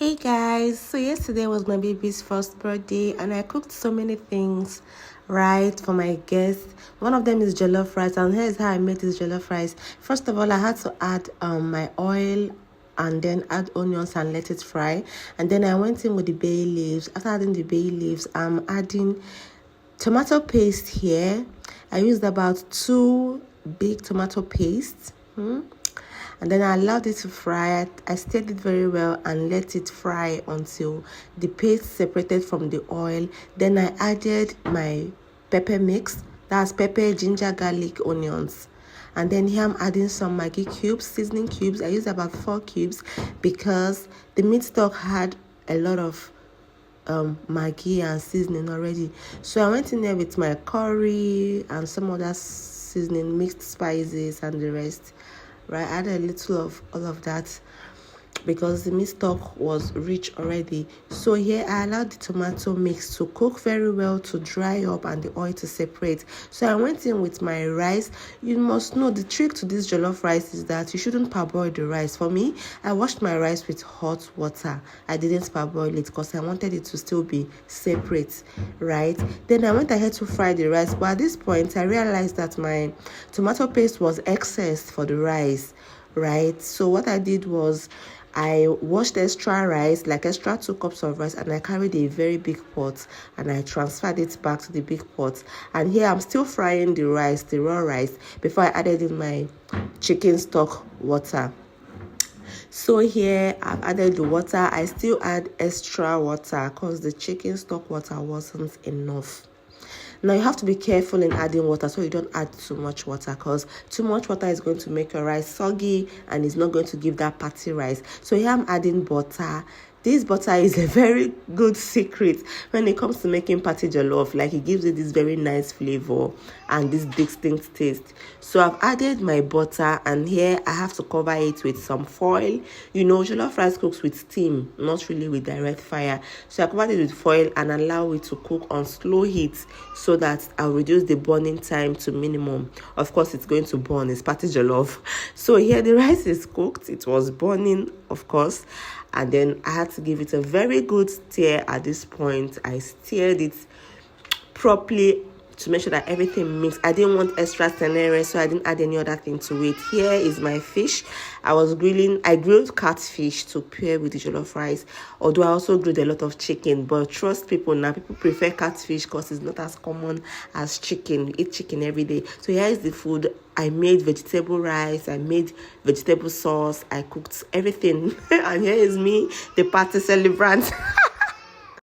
Hey guys, so yesterday was my baby's first birthday and I cooked so many things right for my guests. One of them is jollof rice, and here's how I made this jollof rice. First of all, I had to add my oil and then add onions and let it fry, and then I went in with the bay leaves. After adding the bay leaves, I'm adding tomato paste here. I used about 2 big tomato pastes. And then I allowed it to fry. I stirred it very well and let it fry until the paste separated from the oil. Then I added my pepper mix. That's pepper, ginger, garlic, onions. And then here I'm adding some Maggi cubes, seasoning cubes. I used about 4 cubes because the meat stock had a lot of Maggi and seasoning already. So I went in there with my curry and some other seasoning, mixed spices and the rest. Right, I added a little of all of that because the meat stock was rich already. So here I allowed the tomato mix to cook very well, to dry up and the oil to separate. So I went in with my rice. You must know the trick to this jollof rice is that you shouldn't parboil the rice. For me, I washed my rice with hot water. I didn't parboil it because I wanted it to still be separate, right? Then I went ahead to fry the rice, but at this point I realized that my tomato paste was excess for the rice, right? So what I did was I washed extra rice, like extra 2 cups of rice, and I carried a very big pot and I transferred it back to the big pot. And here I'm still frying the rice, the raw rice, before I added in my chicken stock water. So here I've added the water. I still add extra water because the chicken stock water wasn't enough. Now you have to be careful in adding water so you don't add too much water, because too much water is going to make your rice soggy and it's not going to give that party rice. So here I'm adding butter. This butter is a very good secret when it comes to making party jollof. Like, it gives it this very nice flavor and this distinct taste. So I've added my butter, and here I have to cover it with some foil. You know, jollof rice cooks with steam, not really with direct fire. So I covered it with foil and allow it to cook on slow heat so that I'll reduce the burning time to minimum. Of course, it's going to burn. It's party jollof. So here the rice is cooked. It was burning, of course. And then I had to give it a very good stir at this point. I stirred it properly to make sure that everything mixed. I didn't want extra tenere, so I didn't add any other thing to it. Here is my fish. I grilled catfish to pair with the jollof rice, although I also grilled a lot of chicken. But trust people, now people prefer catfish because it's not as common as chicken. You eat chicken every day. So here is the food. I made vegetable rice, I made vegetable sauce, I cooked everything. And here is me, the party celebrant.